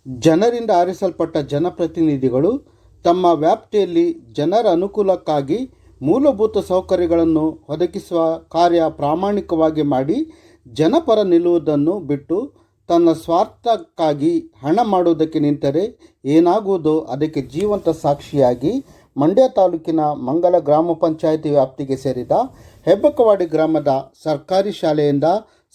ಜನರಿಂದ ಆರಿಸಲ್ಪಟ್ಟ ಜನಪ್ರತಿನಿಧಿಗಳು ತಮ್ಮ ವ್ಯಾಪ್ತಿಯಲ್ಲಿ ಜನರ ಅನುಕೂಲಕ್ಕಾಗಿ ಮೂಲಭೂತ ಸೌಕರ್ಯಗಳನ್ನು ಒದಗಿಸುವ ಕಾರ್ಯ ಪ್ರಾಮಾಣಿಕವಾಗಿ ಮಾಡಿ ಜನಪರ ನಿಲ್ಲುವುದನ್ನು ಬಿಟ್ಟು ತನ್ನ ಸ್ವಾರ್ಥಕ್ಕಾಗಿ ಹಣ ಮಾಡುವುದಕ್ಕೆ ನಿಂತರೆ ಏನಾಗುವುದೋ ಅದಕ್ಕೆ ಜೀವಂತ ಸಾಕ್ಷಿಯಾಗಿ ಮಂಡ್ಯ ತಾಲೂಕಿನ ಮಂಗಲ ಗ್ರಾಮ ಪಂಚಾಯಿತಿ ವ್ಯಾಪ್ತಿಗೆ ಸೇರಿದ ಹೆಬ್ಬಕವಾಡಿ ಗ್ರಾಮದ ಸರ್ಕಾರಿ ಶಾಲೆಯಿಂದ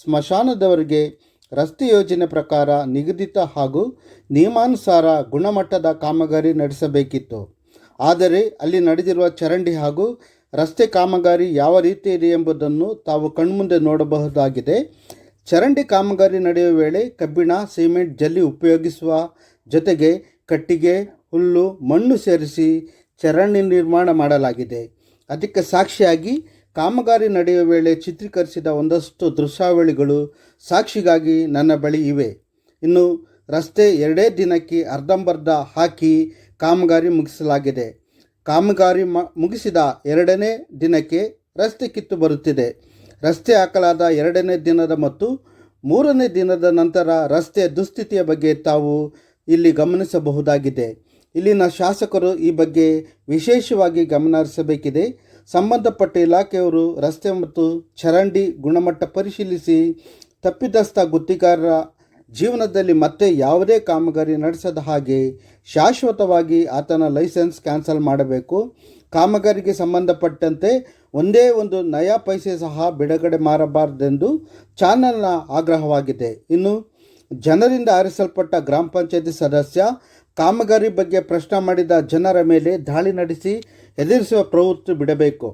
ಸ್ಮಶಾನದವರೆಗೆ ರಸ್ತೆ ಯೋಜನೆ ಪ್ರಕಾರ ನಿಗದಿತ ಹಾಗೂ ನಿಯಮಾನುಸಾರ ಗುಣಮಟ್ಟದ ಕಾಮಗಾರಿ ನಡೆಸಬೇಕಿತ್ತು. ಆದರೆ ಅಲ್ಲಿ ನಡೆದಿರುವ ಚರಂಡಿ ಹಾಗೂ ರಸ್ತೆ ಕಾಮಗಾರಿ ಯಾವ ರೀತಿ ಇದೆ ಎಂಬುದನ್ನು ತಾವು ಕಣ್ಮುಂದೆ ನೋಡಬಹುದಾಗಿದೆ. ಚರಂಡಿ ಕಾಮಗಾರಿ ನಡೆಯುವ ವೇಳೆ ಕಬ್ಬಿಣ, ಸಿಮೆಂಟ್, ಜಲ್ಲಿ ಉಪಯೋಗಿಸುವ ಜೊತೆಗೆ ಕಟ್ಟಿಗೆ, ಹುಲ್ಲು, ಮಣ್ಣು ಸೇರಿಸಿ ಚರಂಡಿ ನಿರ್ಮಾಣ ಮಾಡಲಾಗಿದೆ. ಅದಕ್ಕೆ ಸಾಕ್ಷಿಯಾಗಿ ಕಾಮಗಾರಿ ನಡೆಯುವ ವೇಳೆ ಚಿತ್ರೀಕರಿಸಿದ ಒಂದಷ್ಟು ದೃಶ್ಯಾವಳಿಗಳು ಸಾಕ್ಷಿಗಾಗಿ ನನ್ನ ಬಳಿ ಇವೆ. ಇನ್ನು ರಸ್ತೆ 2 ದಿನಕ್ಕೆ ಅರ್ಧಂಬರ್ಧ ಹಾಕಿ ಕಾಮಗಾರಿ ಮುಗಿಸಲಾಗಿದೆ. ಕಾಮಗಾರಿ ಮುಗಿಸಿದ 2ನೇ ದಿನಕ್ಕೆ ರಸ್ತೆ ಕಿತ್ತು ಬರುತ್ತಿದೆ. ರಸ್ತೆ ಹಾಕಲಾದ 2ನೇ ದಿನದ ಮತ್ತು 3ನೇ ದಿನದ ನಂತರ ರಸ್ತೆಯ ದುಸ್ಥಿತಿಯ ಬಗ್ಗೆ ತಾವು ಇಲ್ಲಿ ಗಮನಿಸಬಹುದಾಗಿದೆ. ಇಲ್ಲಿನ ಶಾಸಕರು ಈ ಬಗ್ಗೆ ವಿಶೇಷವಾಗಿ ಗಮನ ಹರಿಸಬೇಕಿದೆ. ಸಂಬಂಧಪಟ್ಟ ಇಲಾಖೆಯವರು ರಸ್ತೆ ಮತ್ತು ಚರಂಡಿ ಗುಣಮಟ್ಟ ಪರಿಶೀಲಿಸಿ ತಪ್ಪಿತಸ್ಥ ಗುತ್ತಿಗಾರರ ಜೀವನದಲ್ಲಿ ಮತ್ತೆ ಯಾವುದೇ ಕಾಮಗಾರಿ ನಡೆಸದ ಹಾಗೆ ಶಾಶ್ವತವಾಗಿ ಆತನ ಲೈಸೆನ್ಸ್ ಕ್ಯಾನ್ಸಲ್ ಮಾಡಬೇಕು. ಕಾಮಗಾರಿಗೆ ಸಂಬಂಧಪಟ್ಟಂತೆ ಒಂದೇ ಒಂದು ನಯಾ ಪೈಸೆ ಸಹ ಬಿಡುಗಡೆ ಮಾಡಬಾರದೆಂದು ಚಾನಲ್ನ ಆಗ್ರಹವಾಗಿದೆ. ಇನ್ನು ಜನರಿಂದ ಆರಿಸಲ್ಪಟ್ಟ ಗ್ರಾಮ ಪಂಚಾಯತಿ ಸದಸ್ಯ ಕಾಮಗಾರಿ ಬಗ್ಗೆ ಪ್ರಶ್ನೆ ಮಾಡಿದ ಜನರ ಮೇಲೆ ದಾಳಿ ನಡೆಸಿ ಎದುರಿಸುವ ಪ್ರವೃತ್ತಿ ಬಿಡಬೇಕು.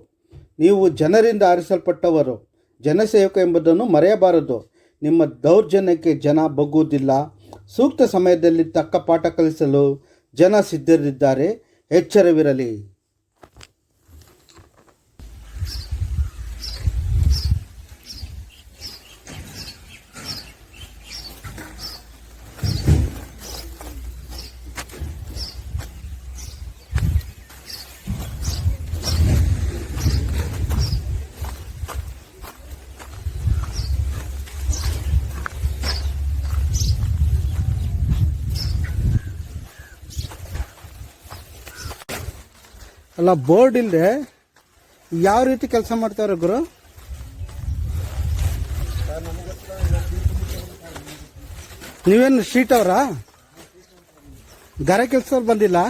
ನೀವು ಜನರಿಂದ ಆರಿಸಲ್ಪಟ್ಟವರು, ಜನಸೇವಕ ಎಂಬುದನ್ನು ಮರೆಯಬಾರದು. ನಿಮ್ಮ ದೌರ್ಜನ್ಯಕ್ಕೆ ಜನ ಬಗ್ಗುವುದಿಲ್ಲ. ಸೂಕ್ತ ಸಮಯದಲ್ಲಿ ತಕ್ಕ ಪಾಠ ಕಲಿಸಲು ಜನ ಸಿದ್ಧರಿದ್ದಾರೆ. ಎಚ್ಚರವಿರಲಿ. ಅಲ್ಲ, ಬೋರ್ಡ್ ಇಲ್ಲದೆ ಯಾವ ರೀತಿ ಕೆಲಸ ಮಾಡ್ತಾರೆ ಗುರು? ನೀವೇನು ಶೀಟ್ ಅವರಾ? ಗಾರೆ ಕೆಲಸದವ್ರು ಬಂದಿಲ್ಲ?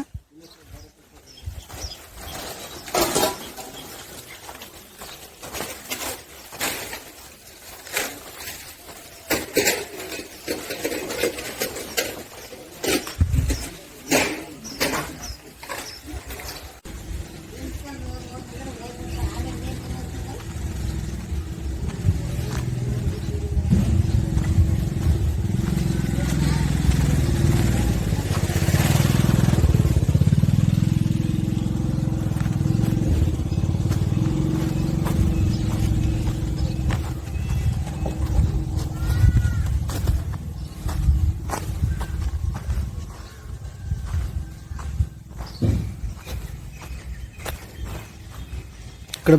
ఇక్కడ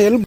ಎಲ್ಲಿ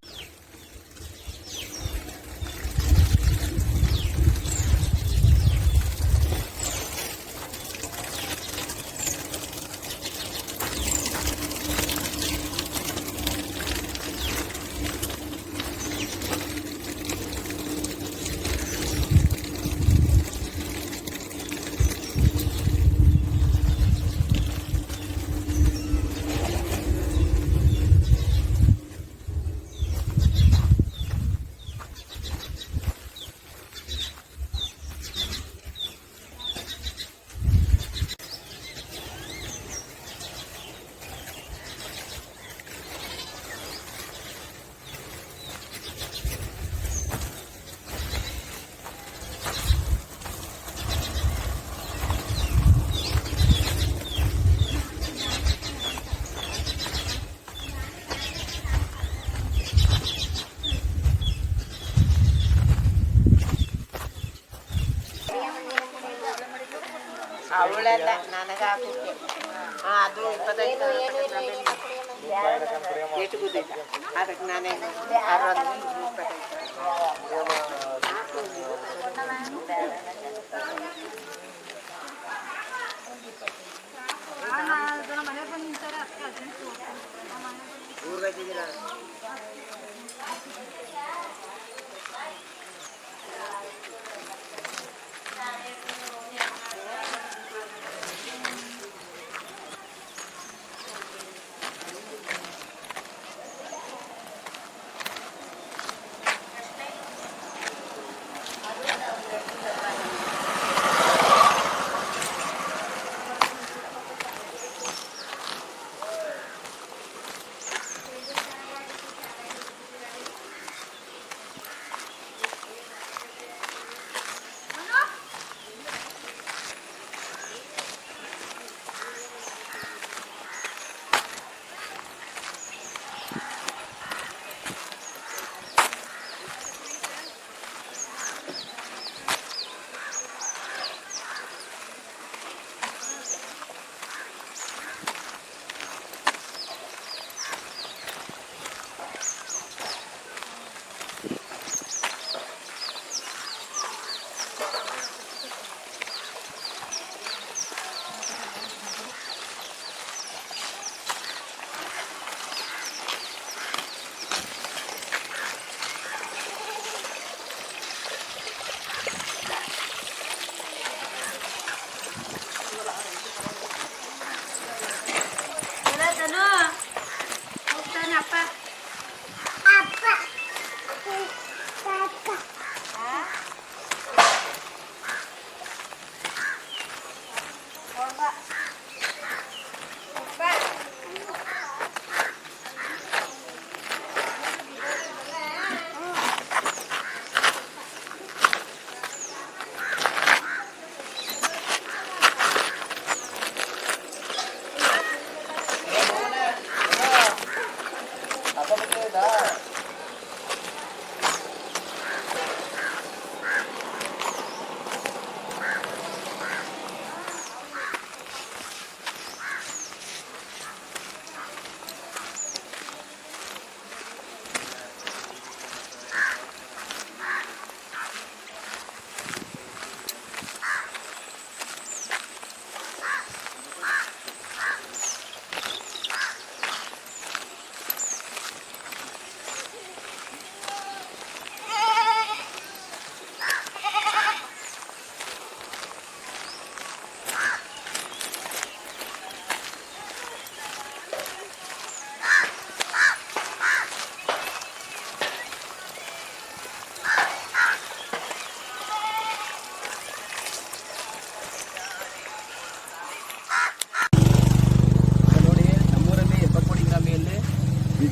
ಅವಳೆಲ್ಲ ನನಗೆ ಹಾಕುತ್ತೆ ಅದು 25 ಎಷ್ಟು ಗೊತ್ತಿಲ್ಲ ಅದಕ್ಕೆ ನಾನೇ 60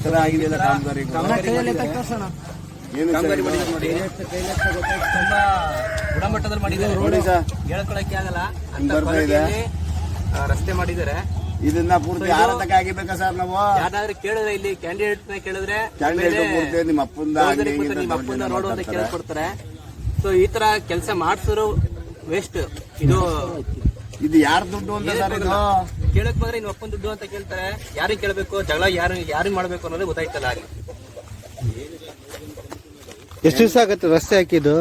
ತರ ಆಗಿದೆ ಕಾಮಗಾರಿ ತುಂಬಾ ಗುಣಮಟ್ಟದಲ್ಲಿ ಮಾಡಿದ್ದಾರೆ. ಹೇಳ್ಕೊಳಕ್ಕೆ ಆಗಲ್ಲ ಅಂತ ರಸ್ತೆ ಮಾಡಿದ್ದಾರೆ. ಇದನ್ನ ಪೂರ್ತಿ ಯಾರ ತಕ ಆಗಿಬೇಕಾ ಸರ್? ನಾವು ಯಾರಾದ್ರೂ ಕೇಳಿದ್ರೆ ಇಲ್ಲಿ ಕ್ಯಾಂಡಿಡೇಟ್ ಕೇಳಿದ್ರೆ ನಿಮ್ಮ ಅಪ್ಪಂದ ನಿಮ್ಮ ಅಪ್ಪಂದ ನೋಡು ಅಂತ ಕೇಳ್ಕೊಡ್ತಾರೆ. ಸೊ ಈ ತರ ಕೆಲಸ ಮಾಡ್ಸೋರು ವೇಸ್ಟ್. ಇದು ಯಾರ ದುಡ್ಡು ಅಂತ ಸರ್? ಇದು ಕೇಳಕ್ ಬಂದ್ರೆ ನಿಮ್ಮ ಅಪ್ಪನ ದುಡ್ಡು ಅಂತ ಕೇಳ್ತಾರೆ. ಯಾರಿಗೆ ಕೇಳಬೇಕು, ಜಗಳ ಯಾರಿಗೆ ಮಾಡ್ಬೇಕು ಅನ್ನೋದು ಗೊತ್ತಾಯ್ತಲ್ಲ. ಅಲ್ಲಿ ಎಷ್ಟು ದಿವಸ ಆಗತ್ತೆ ರಸ್ತೆ ಹಾಕಿದ್ದು?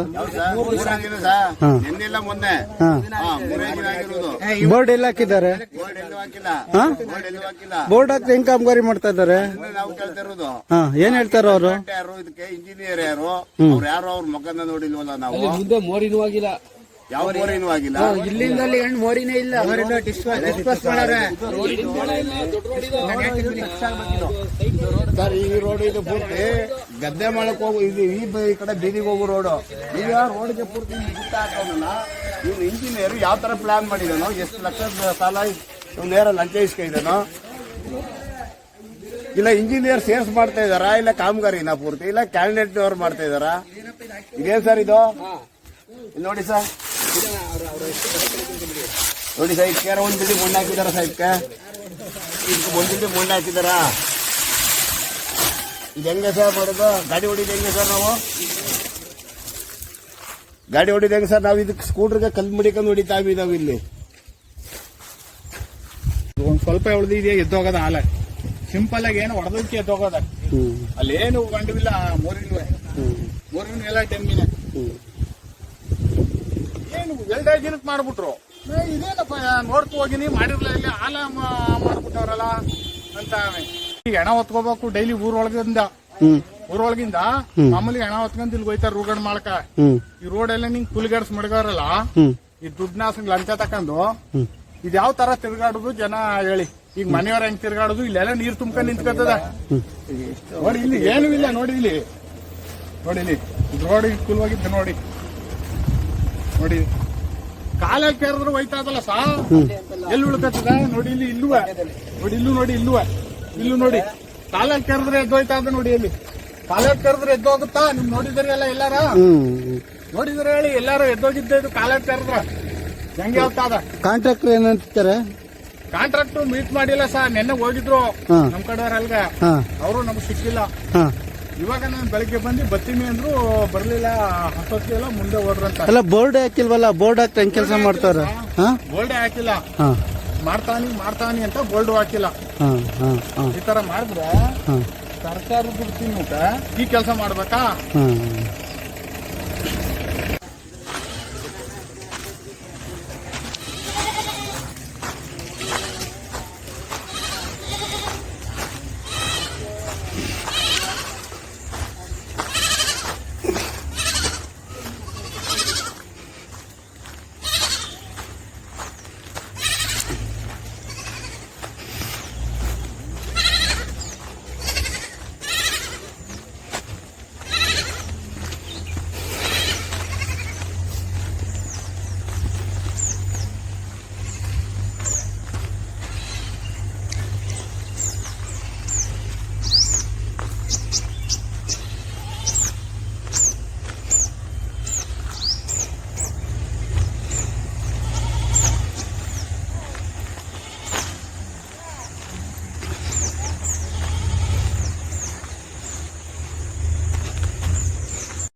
ನಿನ್ನೆಲ್ಲ ಮೊನ್ನೆ ಬೋರ್ಡ್ ಎಲ್ಲ ಹಾಕಿದ್ದಾರೆ. ಬೋರ್ಡ್ ಹಾಕಿ ಹೆಂಗ್ ಕಾಮಗಾರಿ ಮಾಡ್ತಾ ಇದ್ದಾರೆ? ನಾವು ಕೇಳ್ತಾ ಇರೋದು ಏನ್ ಹೇಳ್ತಾರ ಅವರು? ಯಾರು ಇದಕ್ಕೆ ಇಂಜಿನಿಯರ್ ಯಾರು? ಅವ್ರು ಯಾರು ಅವ್ರ ಮಗನ ನೋಡಿಲ್ವಲ್ಲ ನಾವು. ಮುಂದೆ ಮೋರಿನೂ ಆಗಿಲ್ಲ, ಯಾವ ಮೋರಿನೂ ಆಗಿಲ್ಲ. ಇಲ್ಲಿಂದ ಮೋರಿನೇ ಇಲ್ಲ. ಸರ್ ಈ ರೋಡ್ ಇದು ಪೂರ್ತಿ ಗದ್ದೆ ಮಾಡಕ್ ಹೋಗು, ಇದು ಈ ಕಡೆ ಬೀದಿಗೆ ಹೋಗು ರೋಡು. ಈಗ ರೋಡ್ಗೆ ಪೂರ್ತಿ ಸುತ್ತ ಹಾಕೋದನ್ನ ಇವ್ನು ಇಂಜಿನಿಯರ್ ಯಾವ ತರ ಪ್ಲಾನ್ ಮಾಡಿದಾನೋ, ಎಷ್ಟು ಲಕ್ಷದ ಸಾಲ ನೇರ ಲಂಚ ಇಸ್ಕೊಂಡಿದ್ದಾನೋ, ಇಲ್ಲ ಇಂಜಿನಿಯರ್ ಸೇರ್ಸ್ ಮಾಡ್ತಾ ಇದಾರ, ಇಲ್ಲ ಕಾಮಗಾರಿನ ಪೂರ್ತಿ, ಇಲ್ಲ ಕ್ಯಾಂಡಿಡೇಟ್ ಅವ್ರು ಮಾಡ್ತಾ ಇದಾರ. ಇದೇನ್ ಸರ್ ಇದು? ನೋಡಿ ಸರ್, ನೋಡಿ ಸರ್, ಇದಕ್ಕೆ ಒಂದ್ ಬಿಡಿ ಮಣ್ಣು ಹಾಕಿದಾರ ಸಾಹಿಬ್ಗೆ, ಇದಕ್ಕೆ ಒಂದ್ ಬಿಡಿ ಮಣ್ಣು ಹಾಕಿದಾರ. ಇದು ಹೆಂಗೆ ಸರ್ ಮಾಡೋದು? ಗಾಡಿ ಹೊಡಿದು ಹೆಂಗೆ ಸರ್ ನಾವು? ಗಾಡಿ ಹೊಡಿದ ಹೆಂಗ್ ಸರ್ ನಾವು ಇದಕ್ಕೆ ಸ್ಕೂಟರ್ಗೆ ಕಲ್ಲು ಮಡಿಕೊಂಡು ಹೊಡಿತಾವಿ ನಾವು ಇಲ್ಲಿ. ಒಂದ್ ಸ್ವಲ್ಪ ಉಳಿದಿದೆಯಾ ಎದ್ದೋಗದ ಹಾಲ ಸಿಂಪಲ್ ಆಗಿ ಏನು ಹೊಡೆದಕ್ಕೆ ಎದ್ದೋಗದ ಅಲ್ಲಿ ಏನು ಗಂಡವಿಲ್ಲ ಮೂರಿನ ಎಲ್ಲ ಟೆಮ್ಮಿನ ಏನು 2 ದಿನಕ್ಕೆ ಮಾಡ್ಬಿಟ್ರು. ಇದೇನಪ್ಪ ನೋಡ್ಕೊ ಹೋಗಿನಿ ಮಾಡಿರ್ಲ ಇಲ್ಲಿ ಹಾಲ ಮಾಡ್ಬಿಟ್ಟವ್ರಲ್ಲ ಅಂತ. ಈಗ ಹೆಣ ಹೊತ್ಕೋಬೇಕು ಡೈಲಿ ಊರೊಳಗಿಂದ ಮಾಮೂಲಿ ಹೆಣ ಹೊತ್ಕೊಂಡ್ ಇಲ್ಲಿ ಹೋಯ್ತಾರ ರೂಗಡ್ ಮಾಡಕ. ಈ ರೋಡ್ ಎಲ್ಲ ನಿಂಗ್ ಫುಲ್ಗಡ್ಸ್ ಮಡ್ಗಾರಲ್ಲ ಈ ದುಡ್ಡನ್ನ ಲಂಚ ತಕೊಂಡು ಇದ್ ಯಾವ ತರ ತಿರ್ಗಾಡುದು ಜನ ಹೇಳಿ. ಈಗ ಮನೆಯವ್ರ ಹೆಂಗ್ ತಿರ್ಗಾಡುದು, ಇಲ್ಲೆಲ್ಲ ನೀರ್ ತುಂಬ್ಕೊಂಡ್ ನಿಂತ್ಕೊತದ. ನೋಡಿ ಇಲ್ಲಿ ಏನು ಇಲ್ಲ, ನೋಡಿ ಇಲ್ಲಿ ರೋಡ್ ಫುಲ್ ಹೋಗಿದ್ದೆ ನೋಡಿ ಕಾಲಲ್ಲಿ ಕೆರೆದ್ರು ಹೋಯ್ತಾ ಅದಲ್ಲ ಸಾ ಎಲ್ಲಿ ಉಳ್ಕತ್ತದ ನೋಡಿ ಇಲ್ಲಿ ಇಲ್ಲೂ ನೋಡಿ ಕಾಲಲ್ಲಿ ಕೆರೆದ್ರೆ ಎದ್ದೋಯ್ತಾ ಅದ ನೋಡಿ. ಅಲ್ಲಿ ಕಾಲಲ್ಲಿ ಕೆರೆದ್ರೆ ಎದ್ದೋಗುತ್ತಾ ನಿಮ್ ನೋಡಿದ್ರಿ ಅಲ್ಲ ಎಲ್ಲಾರ ನೋಡಿದ್ರೆ ಹೇಳಿ ಎಲ್ಲಾರು ಎದ್ದೋಗಿದ್ದೆ ಇದು ಕಾಲಲ್ಲಿ ಕೆರೆದ್ರ ಹೆಂಗೆ ಹೋಗ್ತಾ ಅದ. ಕಾಂಟ್ರಾಕ್ಟರ್ ಏನಂತಾರೆ? ಕಾಂಟ್ರಾಕ್ಟರ್ ಮೀಟ್ ಮಾಡಿಲ್ಲ ಸರ್, ನೆನ್ನೆ ಹೋಗಿದ್ರು ನಮ್ ಕಡೆಯವ್ರ ಅಲ್ಗ, ಅವರು ನಮ್ಗೆ ಸಿಕ್ಕಿಲ್ಲ. ಇವಾಗ ನಾನು ಬೆಳಿಗ್ಗೆ ಬಂದು ಬರ್ತೀನಿ ಅಂದ್ರು, ಬರ್ಲಿಲ್ಲ, ಹತ್ತೊತ್ತಿಲ್ಲ ಮುಂದೆ ಹೋದ್ರಂತ. ಎಲ್ಲ ಬೋರ್ಡ್ ಹಾಕಿಲ್ವಲ್ಲ, ಬೋರ್ಡ್ ಹಾಕಿ ಹೆಂಗ್ ಕೆಲಸ ಮಾಡ್ತಾರ? ಬೋಲ್ಡ್ ಹಾಕಿಲ್ಲ, ಮಾಡ್ತಾನಿ ಅಂತ ಬೋಲ್ಡ್ ಹಾಕಿಲ್ಲ. ಈ ತರ ಮಾಡಿದ್ರೆ ಸರ್ಕಾರ ದುಡ್ಡು ತಿನ್ನುತ್ತ ಈ ಕೆಲಸ ಮಾಡ್ಬೇಕಾ?